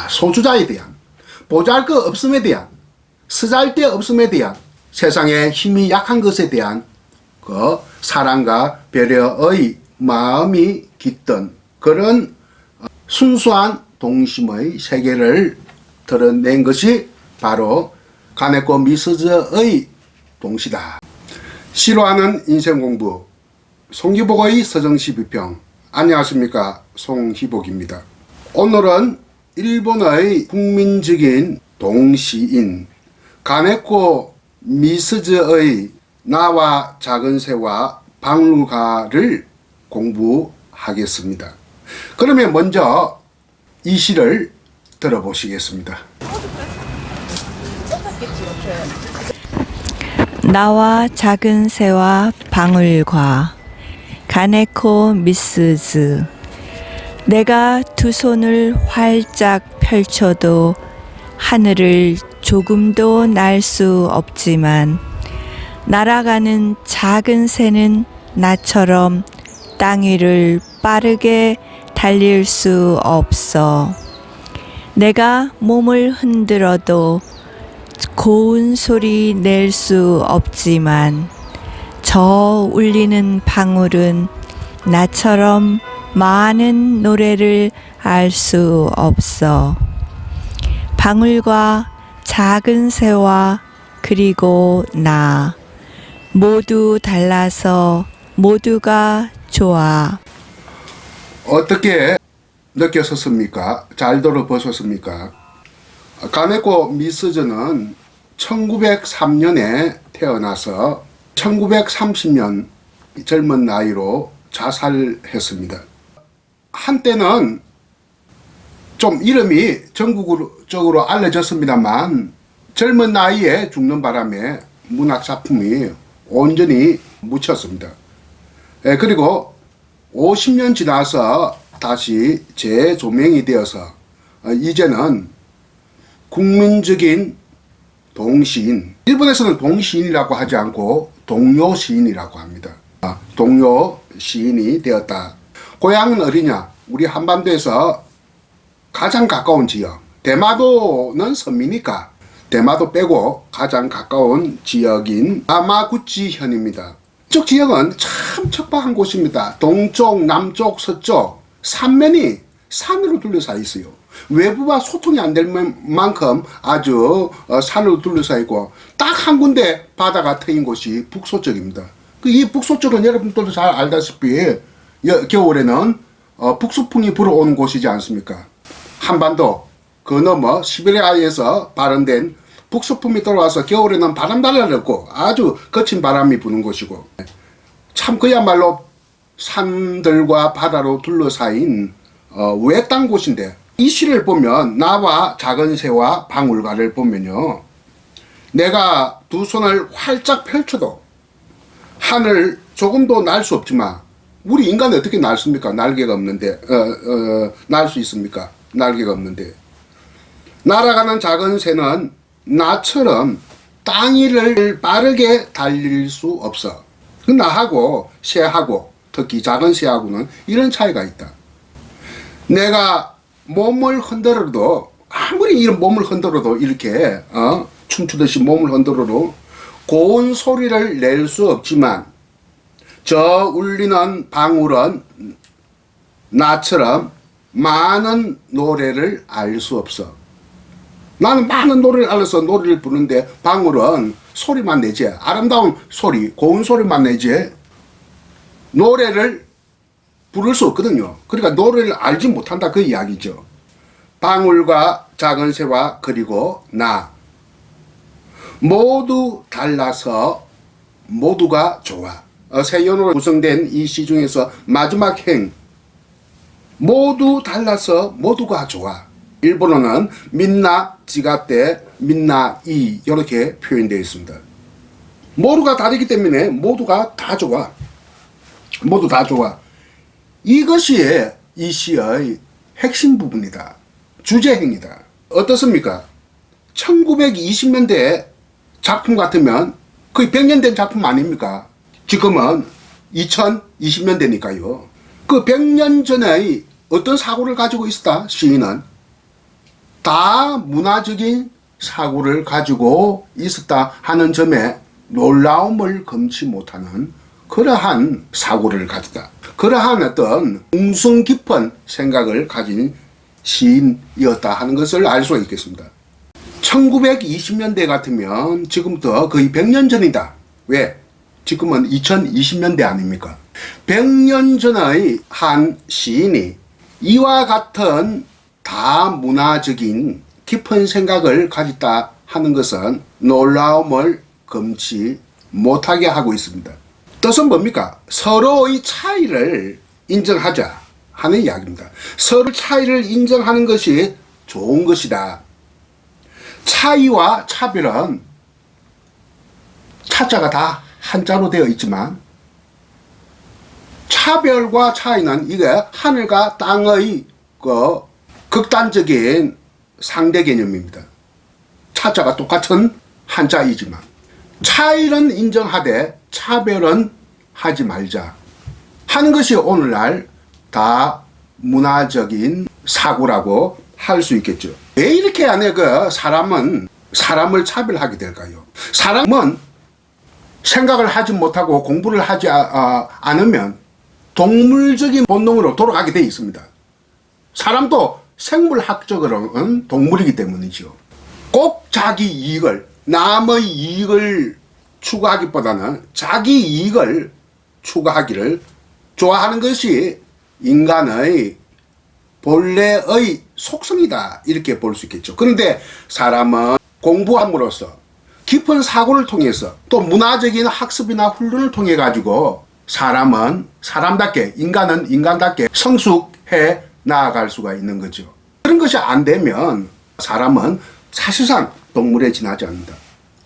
소주자에 대한, 보잘것없음에 대한, 쓰잘데없음에 대한, 세상에 힘이 약한 것에 대한 그 사랑과 배려의 마음이 깃든 그런 순수한 동심의 세계를 드러낸 것이 바로 가네코 미스즈의 동시다. 싫어하는 인생공부 송희복의 서정시 비평. 안녕하십니까, 송희복입니다. 오늘은 일본의 국민적인 동시인 가네코 미스즈의 나와 작은 새와 박물가를 공부하겠습니다. 그러면 먼저 이 시를 들어보시겠습니다. 나와 작은 새와 방울과 가네코 미스즈. 내가 두 손을 활짝 펼쳐도 하늘을 조금도 날 수 없지만 날아가는 작은 새는 나처럼 땅 위를 빠르게 달릴 수 없어. 내가 몸을 흔들어도 고운 소리 낼 수 없지만 저 울리는 방울은 나처럼 많은 노래를 알 수 없어. 방울과 작은 새와 그리고 나 모두 달라서 모두가 좋아. 어떻게 느꼈었습니까? 잘 들어보셨습니까? 가네코 미스즈는 1903년에 태어나서 1930년 젊은 나이로 자살했습니다. 한때는 좀 이름이 전국적으로 알려졌습니다만 젊은 나이에 죽는 바람에 문학 작품이 온전히 묻혔습니다. 그리고 50년 지나서 다시 재조명이 되어서 이제는 국민적인 동시인, 일본에서는 동시인이라고 하지 않고 동요시인이라고 합니다. 동요시인이 되었다. 고향은 어디냐? 우리 한반도에서 가장 가까운 지역, 대마도는 섬이니까 대마도 빼고 가장 가까운 지역인 야마구치현입니다. 이쪽 지역은 참 척박한 곳입니다. 동쪽, 남쪽, 서쪽 삼면이 산으로 둘러싸여 있어요. 외부와 소통이 안 될 만큼 아주 산으로 둘러싸여 있고 딱 한 군데 바다가 트인 곳이 북서쪽입니다. 이 북서쪽은 여러분들도 잘 알다시피 겨울에는 북서풍이 불어오는 곳이지 않습니까? 한반도 그 너머 시베리아에서 발현된 북서풍이 들어와서 겨울에는 바람달라를 얻고 아주 거친 바람이 부는 곳이고 참 그야말로 산들과 바다로 둘러싸인 외딴 곳인데 이 시를 보면 나와 작은 새와 방울과를 보면요, 내가 두 손을 활짝 펼쳐도 하늘 조금도 날 수 없지만 우리 인간은 어떻게 날습니까? 날개가 없는데 날 수 있습니까? 날개가 없는데 날아가는 작은 새는 나처럼 땅 위를 빠르게 달릴 수 없어. 나하고 새하고 특히 작은 새하고는 이런 차이가 있다. 내가 몸을 흔들어도 아무리 이런 몸을 흔들어도 이렇게 춤추듯이 몸을 흔들어도 고운 소리를 낼 수 없지만 저 울리는 방울은 나처럼 많은 노래를 알 수 없어. 나는 많은 노래를 알아서 노래를 부르는데 방울은 소리만 내지, 아름다운 소리, 고운 소리만 내지 노래를 부를 수 없거든요. 그러니까 노래를 알지 못한다, 그 이야기죠. 방울과 작은 새와 그리고 나 모두 달라서 모두가 좋아. 세 연으로 구성된 이 시 중에서 마지막 행 모두 달라서 모두가 좋아. 일본어는 민나 지가떼 민나 이 이렇게 표현되어 있습니다. 모두가 다르기 때문에 모두가 다 좋아. 모두 다 좋아. 이것이 이 시의 핵심 부분이다. 주제행이다. 어떻습니까? 1920년대 작품 같으면 거의 100년 된 작품 아닙니까? 지금은 2020년대니까요. 그 100년 전에 어떤 사고를 가지고 있었다, 시인은? 다 문화적인 사고를 가지고 있었다 하는 점에 놀라움을 금치 못하는 그러한 사고를 가졌다. 그러한 어떤 웅숭 깊은 생각을 가진 시인이었다 하는 것을 알 수가 있겠습니다. 1920년대 같으면 지금부터 거의 100년 전이다. 왜? 지금은 2020년대 아닙니까? 100년 전의 한 시인이 이와 같은 다문화적인 깊은 생각을 가졌다 하는 것은 놀라움을 금치 못하게 하고 있습니다. 뜻은 뭡니까? 서로의 차이를 인정하자 하는 이야기입니다. 서로 차이를 인정하는 것이 좋은 것이다. 차이와 차별은 차자가 다 한자로 되어 있지만 차별과 차이는 이게 하늘과 땅의 그 극단적인 상대 개념입니다. 차자가 똑같은 한자이지만 차이는 인정하되 차별은 하지 말자 하는 것이 오늘날 다 문화적인 사고라고 할 수 있겠죠. 왜 이렇게 안에 그 사람은 사람을 차별하게 될까요? 사람은 생각을 하지 못하고 공부를 하지 않으면 동물적인 본능으로 돌아가게 되어 있습니다. 사람도 생물학적으로는 동물이기 때문이죠. 꼭 자기 이익을, 남의 이익을 추구하기보다는 자기 이익을 추구하기를 좋아하는 것이 인간의 본래의 속성이다 이렇게 볼 수 있겠죠. 그런데 사람은 공부함으로써 깊은 사고를 통해서 또 문화적인 학습이나 훈련을 통해 가지고 사람은 사람답게 인간은 인간답게 성숙해 나아갈 수가 있는 거죠. 그런 것이 안 되면 사람은 사실상 동물에 지나지 않는다.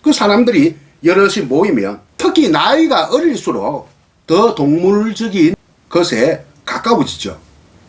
그 사람들이 여럿이 모이면 특히 나이가 어릴수록 더 동물적인 것에 가까워지죠.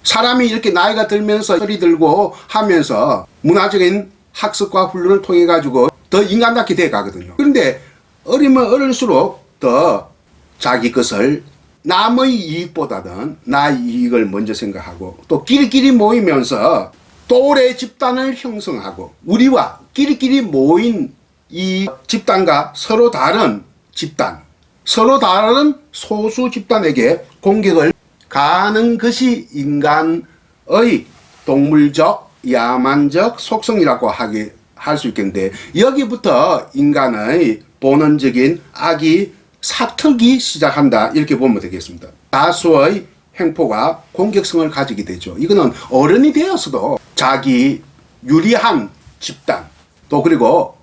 사람이 이렇게 나이가 들면서 소리 들고 하면서 문화적인 학습과 훈련을 통해 가지고 더 인간답게 돼 가거든요. 그런데 어리면 어릴수록 더 자기 것을 남의 이익보다는 나의 이익을 먼저 생각하고 또 끼리끼리 모이면서 또래 집단을 형성하고 우리와 끼리끼리 모인 이 집단과 서로 다른 집단, 서로 다른 소수 집단에게 공격을 가하는 것이 인간의 동물적, 야만적 속성이라고 할 수 있겠는데 여기부터 인간의 본원적인 악이 사특이 시작한다 이렇게 보면 되겠습니다. 다수의 행포가 공격성을 가지게 되죠. 이거는 어른이 되었어도 자기 유리한 집단 또 그리고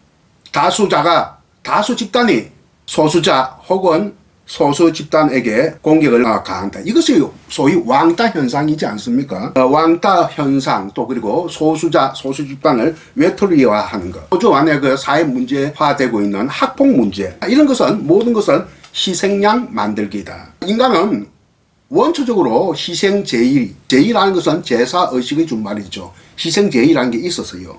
다수 집단이 소수자 혹은 소수 집단에게 공격을 가한다. 이것이 소위 왕따 현상이지 않습니까? 왕따 현상 또 그리고 소수자 소수 집단을 외톨이화하는 것. 호주 안에 그 사회 문제화되고 있는 학폭 문제 이런 것은 모든 것은 희생양 만들기다. 인간은 원초적으로 희생제의라는 것은 제사의식의 준말이죠. 희생제의라는 게 있었어요.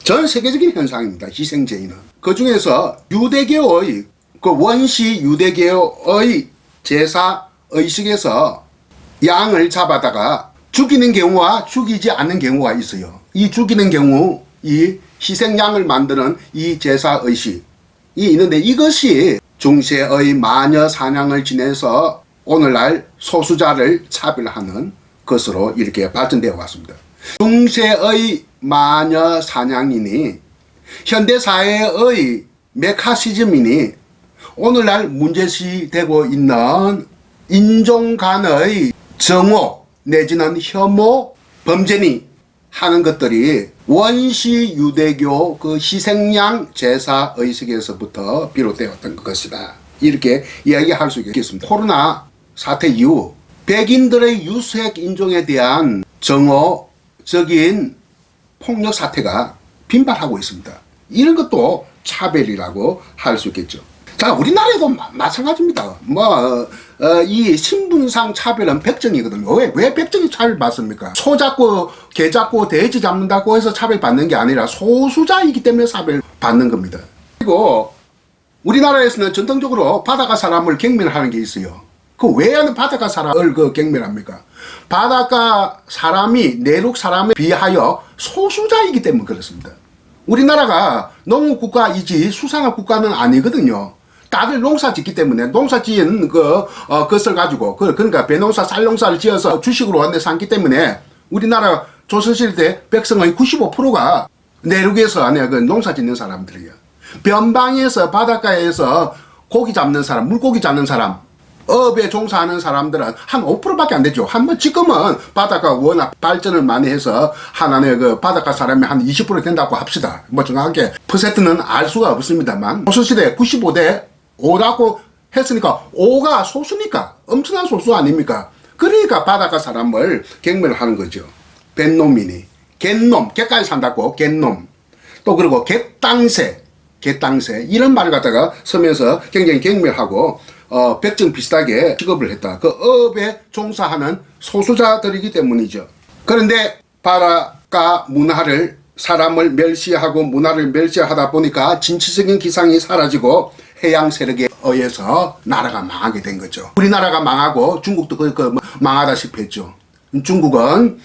전 세계적인 현상입니다. 희생제의는. 그 중에서 유대교의 그 원시 유대교의 제사의식에서 양을 잡아다가 죽이는 경우와 죽이지 않는 경우가 있어요. 이 죽이는 경우 이 희생양을 만드는 이 제사의식이 있는데 이것이 중세의 마녀 사냥을 지내서 오늘날 소수자를 차별하는 것으로 이렇게 발전되어 왔습니다. 중세의 마녀 사냥이니 현대사회의 메카시즘이니 오늘날 문제시되고 있는 인종 간의 정오 내지는 혐오 범죄니 하는 것들이 원시 유대교 그 희생양 제사 의식에서부터 비롯되었던 것이다. 이렇게 이야기할 수 있겠습니다. 코로나 사태 이후 백인들의 유색 인종에 대한 정오적인 폭력 사태가 빈발하고 있습니다. 이런 것도 차별이라고 할 수 있겠죠. 자, 우리나라에도 마찬가지입니다. 이 신분상 차별은 백정이거든요. 왜 백정이 차별받습니까? 소 잡고, 개 잡고, 돼지 잡는다고 해서 차별받는 게 아니라 소수자이기 때문에 차별받는 겁니다. 그리고 우리나라에서는 전통적으로 바다가 사람을 경멸하는 게 있어요. 그 왜 바닷가 사람을 그 경멸합니까? 바닷가 사람이 내륙 사람에 비하여 소수자이기 때문에 그렇습니다. 우리나라가 농업국가이지 수산업 국가는 아니거든요. 다들 농사 짓기 때문에 농사 지은 것을 가지고 그러니까 배농사 쌀농사를 지어서 주식으로 원내 삼기 때문에 우리나라 조선시대 백성의 95%가 내륙에서 안에 그 농사 짓는 사람들이에요. 변방에서 바닷가에서 고기 잡는 사람, 물고기 잡는 사람, 업에 종사하는 사람들은 한 5%밖에 안 되죠. 지금은 바닷가 워낙 발전을 많이 해서 하나의 그 바닷가 사람이 한 20% 된다고 합시다. 뭐 정확하게 퍼센트는 알 수가 없습니다만 조선시대 95대 5라고 했으니까 5가 소수니까 엄청난 소수 아닙니까? 그러니까 바닷가 사람을 경멸하는 거죠. 뱃놈이니 갯놈, 갯가에 산다고 갯놈. 또 그리고 갯땅새 이런 말을 갖다가 쓰면서 굉장히 경멸하고 백정 비슷하게 취급을 했다. 그 업에 종사하는 소수자들이기 때문이죠. 그런데 바닷가 문화를 사람을 멸시하고 문화를 멸시하다 보니까 진취적인 기상이 사라지고 해양 세력에 의해서 나라가 망하게 된 거죠. 우리나라가 망하고 중국도 망하다시피 했죠. 중국은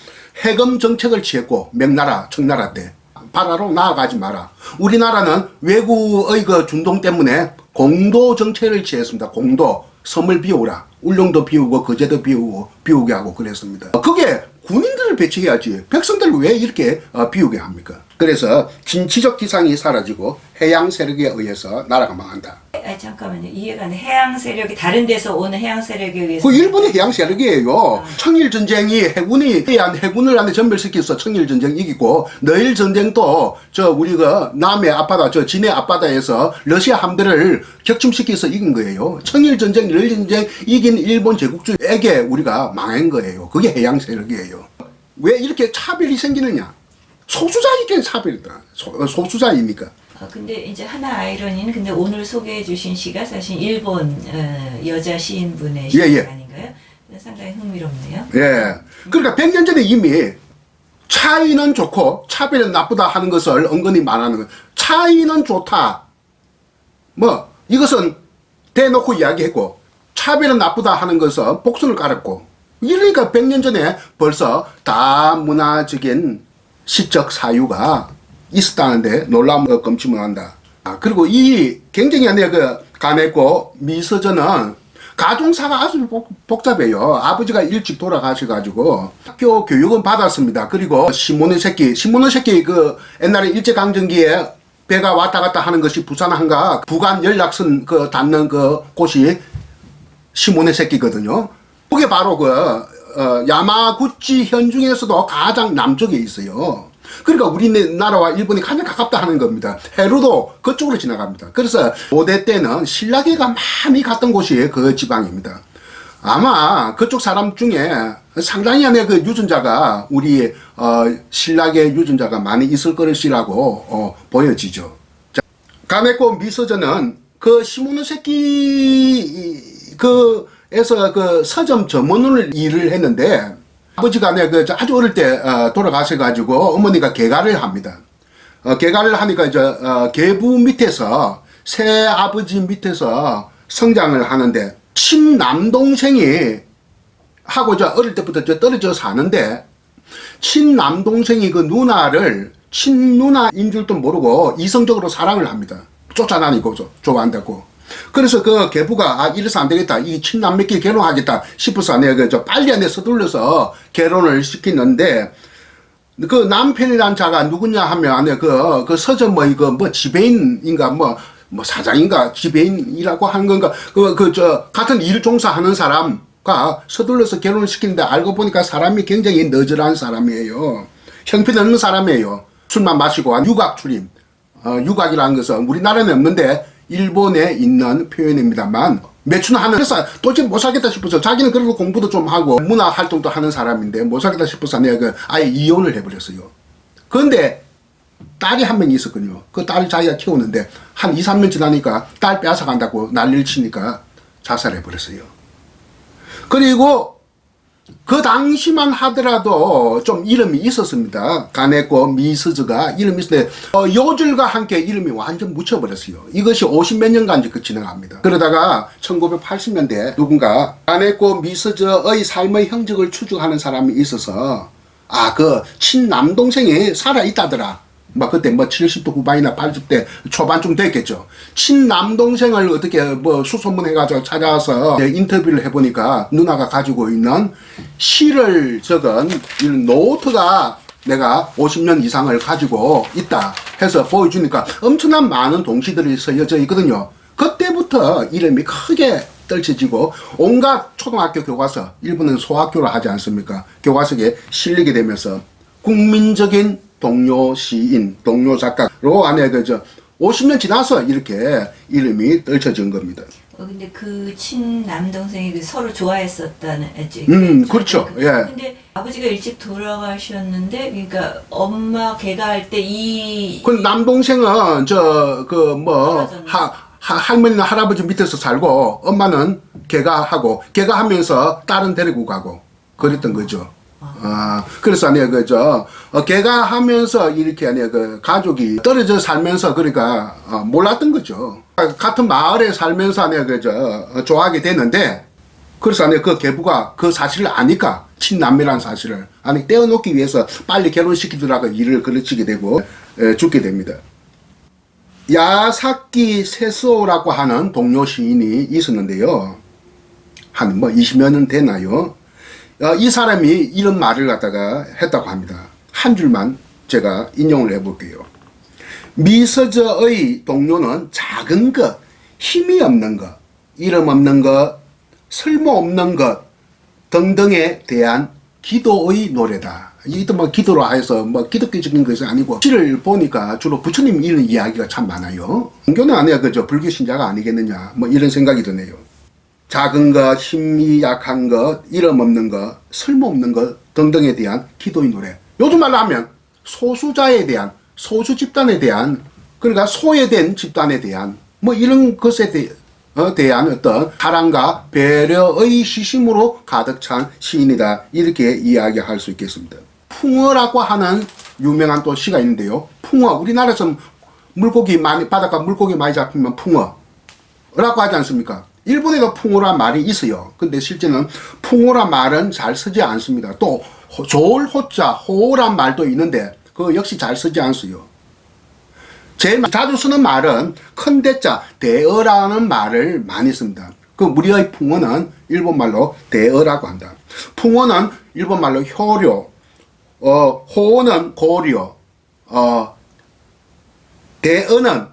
해금 정책을 취했고 명나라, 청나라 때 바다로 나아가지 마라. 우리나라는 외국의 그 준동 때문에 공도 정책을 취했습니다. 공도, 섬을 비우라. 울릉도 비우고 거제도 비우게 하고 그랬습니다. 그게 군인들을 배치해야지 백성들을 왜 이렇게 비우게 합니까? 그래서 진취적 기상이 사라지고 해양 세력에 의해서 나라가 망한다. 잠깐만요. 이해가 안 돼. 해양 세력이 다른 데서 오는 해양 세력에 의해서. 그 일본의 해양 세력이에요. 청일 전쟁이 해군을 안에 전멸시켜서 청일 전쟁 이기고 너일 전쟁도 우리 남해 앞바다 진해 앞바다에서 러시아 함대를 격침시켜서 이긴 거예요. 청일 전쟁, 너일 전쟁 이긴 일본 제국주에게 우리가 망한 거예요. 그게 해양 세력이에요. 왜 이렇게 차별이 생기느냐? 소수자이긴 차별이다. 소수자이니까. 근데 이제 하나 아이러니는 근데 오늘 소개해 주신 시가 사실 일본 여자 시인분의 시 아닌가요? 상당히 흥미롭네요. 예. 그러니까 100년 전에 이미 차이는 좋고 차별은 나쁘다 하는 것을 은근히 말하는 거예요. 차이는 좋다. 이것은 대놓고 이야기했고 차별은 나쁘다 하는 것은 복선을 깔았고 이러니까 100년 전에 벌써 다문화적인 시적 사유가 있었다는데 놀라움과 끔찍을 한다. 그리고 이 굉장히 가냈고 미서전은 가정사가 아주 복잡해요. 아버지가 일찍 돌아가셔가지고 학교 교육은 받았습니다. 그리고 시모노세키 옛날에 일제강점기에 배가 왔다 갔다 하는 것이 부산 부간 연락선 닿는 곳이 시모노세키거든요. 그게 바로 야마구치 현 중에서도 가장 남쪽에 있어요. 그러니까 우리나라와 일본이 가장 가깝다 하는 겁니다. 해로도 그쪽으로 지나갑니다. 그래서 고대 때는 신라계가 많이 갔던 곳이 그 지방입니다. 아마 그쪽 사람 중에 상당히 유전자가 우리 신라계 유전자가 많이 있을 것이라고 보여지죠. 자, 가네코 미서전은 시모노세키 에서 서점 전문을 일을 했는데 아버지가 아주 어릴 때 돌아가셔가지고 어머니가 개가를 합니다. 개가를 하니까 계부 밑에서 새 아버지 밑에서 성장을 하는데 친남동생이 하고 어릴 때부터 떨어져 사는데 친남동생이 그 누나를 친누나인 줄도 모르고 이성적으로 사랑을 합니다. 쫓아다니고 좋아한다고. 그래서 계부가 이래서 안 되겠다. 이 친남매끼리 결혼하겠다 싶어서 빨리 서둘러서 결혼을 시키는데 그 남편이란 자가 누구냐 하면 그 서점의 지배인인가 사장인가 지배인이라고 하는 건가 같은 일 종사하는 사람과 서둘러서 결혼을 시키는데 알고 보니까 사람이 굉장히 너절한 사람이에요. 형편없는 사람이에요. 술만 마시고 유각 출임. 유각이라는 것은 우리나라는 없는데 일본에 있는 표현입니다만 매춘을 하는 그래서 도저히 못 살겠다 싶어서 자기는 그래도 공부도 좀 하고 문화 활동도 하는 사람인데 못 살겠다 싶어서 내가 아예 이혼을 해버렸어요. 그런데 딸이 한 명이 있었거든요. 그 딸을 자기가 키우는데 한 2, 3년 지나니까 딸 빼앗아간다고 난리를 치니까 자살해버렸어요. 그리고 그 당시만 하더라도 좀 이름이 있었습니다. 가네코 미스즈가 이름이 있었는데 요절과 함께 이름이 완전 묻혀버렸어요. 이것이 50몇 년간 그 진행합니다. 그러다가 1980년대 누군가 가네코 미스즈의 삶의 행적을 추적하는 사람이 있어서 그 친남동생이 살아있다더라. 그때 70대 후반이나 80대 초반쯤 됐겠죠. 친남동생을 어떻게 수소문해가지고 찾아와서 인터뷰를 해보니까 누나가 가지고 있는 시를 적은 이런 노트가 내가 50년 이상을 가지고 있다 해서 보여주니까 엄청난 많은 동시들이 쓰여져 있거든요. 그때부터 이름이 크게 떨쳐지고 온갖 초등학교 교과서, 일본은 소학교로 하지 않습니까? 교과서에 실리게 되면서 국민적인 동료 시인, 동료 작가로 안에 50년 지나서 이렇게 이름이 떨쳐진 겁니다. 근데 그 친남동생이 서로 좋아했었다는 그렇죠. 예. 근데 아버지가 일찍 돌아가셨는데, 그러니까 엄마 개가할 때 그 남동생은 할머니나 할아버지 밑에서 살고 엄마는 개가하고 개가하면서 딸은 데리고 가고 그랬던 거죠. 그래서 걔가 하면서 이렇게 가족이 떨어져 살면서 그러니까 몰랐던 거죠. 같은 마을에 살면서 좋아하게 됐는데, 그래서 그 계부가 그 사실을 아니까 친남매라는 사실을 떼어놓기 위해서 빨리 결혼시키더라고 일을 그르치게 되고 죽게 됩니다. 야사키 세스오라고 하는 동료 시인이 있었는데요. 한 20여 년 되나요? 이 사람이 이런 말을 갖다가 했다고 합니다. 한 줄만 제가 인용을 해볼게요. 미서저의 동료는 작은 것, 힘이 없는 것, 이름 없는 것, 쓸모없는 것 등등에 대한 기도의 노래다. 이도 기도로 해서 기독교적인 것이 아니고 시를 보니까 주로 부처님 이런 이야기가 참 많아요. 종교는 아니야 불교 신자가 아니겠느냐 이런 생각이 드네요. 작은 것, 힘이 약한 것, 이름 없는 것, 쓸모없는 것 등등에 대한 기도의 노래. 요즘 말로 하면 소수자에 대한, 소수 집단에 대한, 그러니까 소외된 집단에 대한 이런 것에 대한 어떤 사랑과 배려의 시심으로 가득 찬 시인이다. 이렇게 이야기할 수 있겠습니다. 풍어라고 하는 유명한 또 시가 있는데요. 풍어, 우리나라에서 바닷가 물고기 많이 잡히면 풍어라고 하지 않습니까? 일본에도 풍어란 말이 있어요. 근데 실제는 풍어란 말은 잘 쓰지 않습니다. 또 좋을 호자, 호란 말도 있는데 그거 역시 잘 쓰지 않어요. 제일 자주 쓰는 말은 큰 대자, 대어라는 말을 많이 씁니다. 우리의 풍어는 일본말로 대어라고 한다. 풍어는 일본말로 효료, 호는 고려, 대어는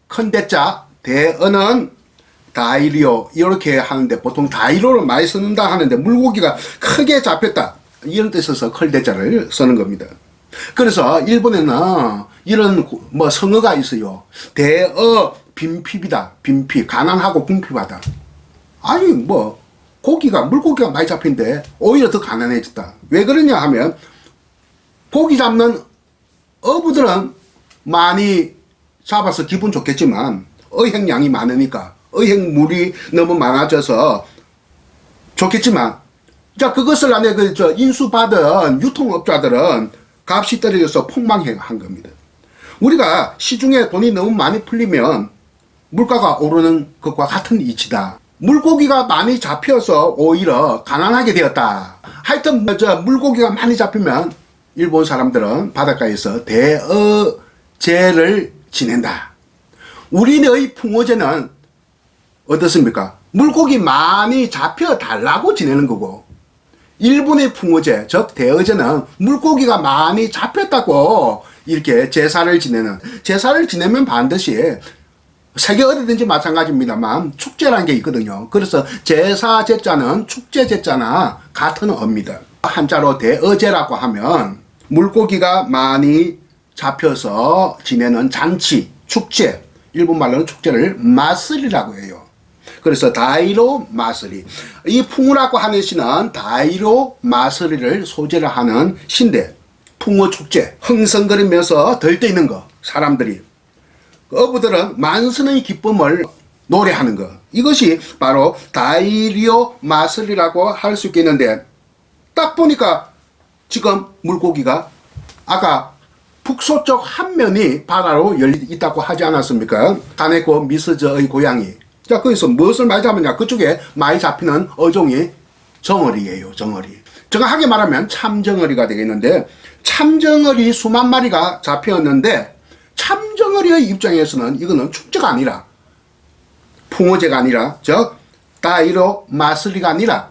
큰 대자, 대어는 다이리오 이렇게 하는데 보통 다이로를 많이 쓰는다 하는데 물고기가 크게 잡혔다 이런 뜻에서 클대자를 쓰는 겁니다. 그래서 일본에는 이런 성어가 있어요. 대어 빈핍이다. 빈핍, 가난하고 궁핍하다. 물고기가 많이 잡힌데 오히려 더 가난해졌다. 왜 그러냐 하면 고기 잡는 어부들은 많이 잡아서 기분 좋겠지만 어획량이 많으니까 어획물이 너무 많아져서 좋겠지만, 그것을 인수받은 유통업자들은 값이 떨어져서 폭망한 겁니다. 우리가 시중에 돈이 너무 많이 풀리면 물가가 오르는 것과 같은 이치다. 물고기가 많이 잡혀서 오히려 가난하게 되었다. 하여튼 물고기가 많이 잡히면 일본 사람들은 바닷가에서 대어제를 지낸다. 우리의 풍어제는 어떻습니까? 물고기 많이 잡혀달라고 지내는 거고, 일본의 풍어제, 즉 대어제는 물고기가 많이 잡혔다고 이렇게 제사를 지내면 반드시 세계 어디든지 마찬가지입니다만 축제라는 게 있거든요. 그래서 제사 제자는 축제 제자나 같은 어입니다. 한자로 대어제라고 하면 물고기가 많이 잡혀서 지내는 잔치, 축제, 일본말로는 축제를 마쓰리라고 해요. 그래서 다이로 마쓰리, 이 풍어라고 하는 시는 다이로 마쓰리를 소재로 하는 시인데, 풍어 축제, 흥성거리면서 들떠있는 거, 사람들이 어부들은 만선의 기쁨을 노래하는 것, 이것이 바로 다이리오 마쓰리라고 할 수 있겠는데, 딱 보니까 지금 물고기가 아까 북서쪽 한 면이 바다로 열려 있다고 하지 않았습니까? 가네코 미스저의 고양이. 자, 거기서 무엇을 많이 잡느냐? 그쪽에 많이 잡히는 어종이 정어리예요, 정어리. 정확하게 말하면 참정어리가 되겠는데, 참정어리 수만 마리가 잡혔는데, 참정어리의 입장에서는 이거는 축제가 아니라, 풍어제가 아니라, 즉, 다이로 마슬리가 아니라,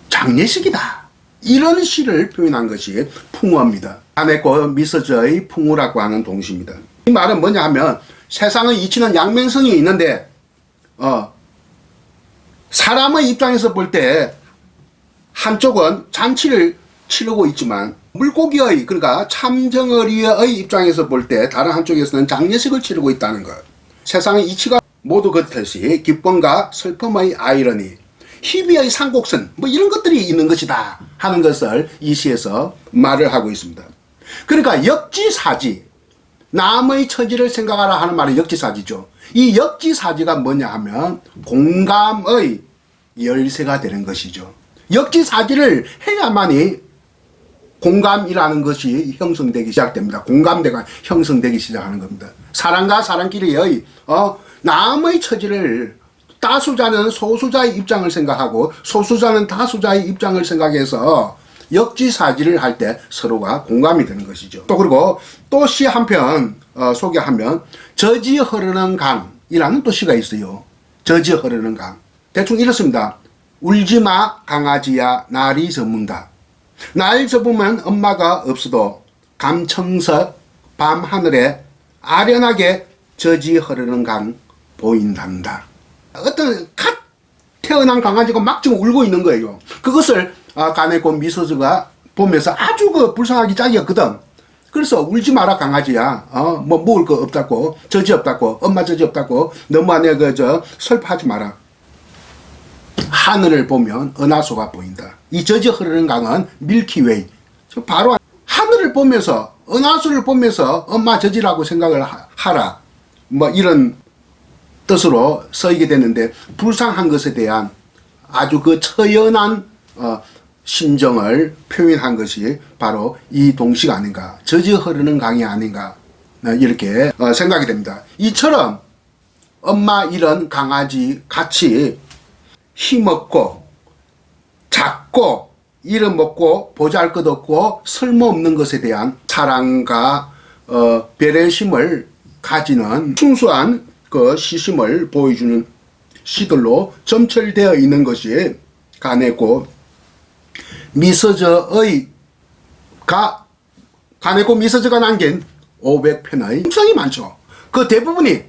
장례식이다. 이런 시를 표현한 것이 풍어입니다. 가네코 미스저의 풍우라고 하는 동시입니다. 이 말은 뭐냐 하면, 세상의 이치는 양면성이 있는데, 사람의 입장에서 볼 때, 한쪽은 잔치를 치르고 있지만, 물고기의, 그러니까 참정어리의 입장에서 볼 때, 다른 한쪽에서는 장례식을 치르고 있다는 것. 세상의 이치가 모두 그렇듯이, 기쁨과 슬픔의 아이러니, 희비의 상곡선, 뭐 이런 것들이 있는 것이다 하는 것을 이 시에서 말을 하고 있습니다. 그러니까 역지사지, 남의 처지를 생각하라 하는 말이 역지사지죠. 이 역지사지가 뭐냐 하면 공감의 열쇠가 되는 것이죠. 역지사지를 해야만이 공감이라는 것이 형성되기 시작됩니다. 공감대가 형성되기 시작하는 겁니다. 사람과 사람끼리의 남의 처지를 다수자는 소수자의 입장을 생각하고 소수자는 다수자의 입장을 생각해서 역지사지를 할 때 서로가 공감이 되는 것이죠. 또 그리고 또 시 한편 소개하면 저지 흐르는 강이라는 또 시가 있어요. 저지 흐르는 강. 대충 이렇습니다. 울지마 강아지야 날이 저문다. 날 접으면 엄마가 없어도 감청석 밤하늘에 아련하게 저지 흐르는 강 보인단다. 어떤 갓 태어난 강아지가 막 지금 울고 있는 거예요. 그것을 가네코 미소즈가 보면서 아주 불쌍하기 짝이었거든. 그래서 울지 마라 강아지야. 뭐 먹을 거 없다고, 저지 없다고, 엄마 저지 없다고 너무하네 슬퍼하지 마라. 하늘을 보면 은하수가 보인다. 이 저지 흐르는 강은 밀키웨이. 바로 하늘을 보면서 은하수를 보면서 엄마 저지라고 생각을 하라. 뭐 이런 뜻으로 쓰이게 되는데 불쌍한 것에 대한 아주 처연한 심정을 표현한 것이 바로 이 동시가 아닌가, 저지 흐르는 강이 아닌가 이렇게 생각이 됩니다. 이처럼 엄마 잃은 강아지 같이 힘없고 작고 잃어먹고 보잘것없고 쓸모없는 것에 대한 사랑과 배려심을 가지는 순수한 시심을 보여주는 시들로 점철되어 있는 것이 가네코 미서저가 남긴 500편의 음성이 많죠. 그 대부분이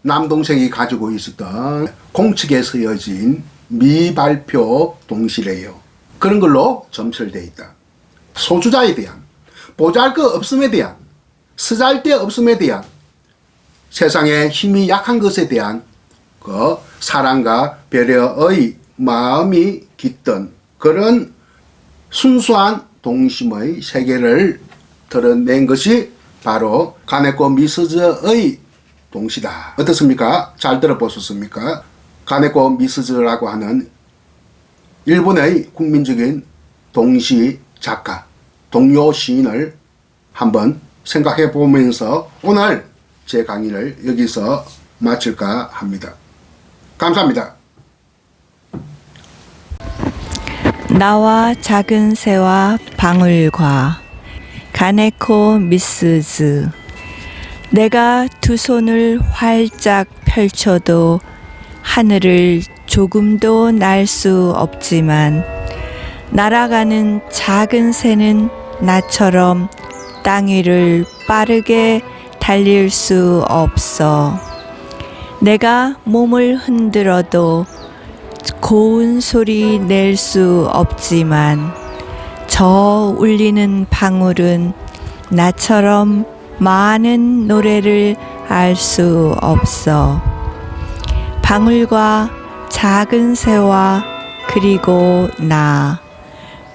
남동생이 가지고 있었던 공책에 쓰여진 미발표 동시래요. 그런 걸로 점철되어 있다. 소수자에 대한, 보잘것없음에 대한, 쓰잘데없음에 대한, 세상에 힘이 약한 것에 대한 사랑과 배려의 마음이 깃든 그런 순수한 동심의 세계를 드러낸 것이 바로 가네코 미스즈의 동시다. 어떻습니까? 잘 들어보셨습니까? 가네코 미스즈라고 하는 일본의 국민적인 동시 작가, 동요 시인을 한번 생각해 보면서 오늘 제 강의를 여기서 마칠까 합니다. 감사합니다. 나와 작은 새와 방울과 가네코 미스즈. 내가 두 손을 활짝 펼쳐도 하늘을 조금도 날 수 없지만 날아가는 작은 새는 나처럼 땅 위를 빠르게 달릴 수 없어. 내가 몸을 흔들어도 고운 소리 낼 수 없지만 저 울리는 방울은 나처럼 많은 노래를 알 수 없어. 방울과 작은 새와 그리고 나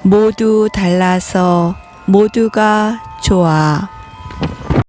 모두 달라서 모두가 좋아.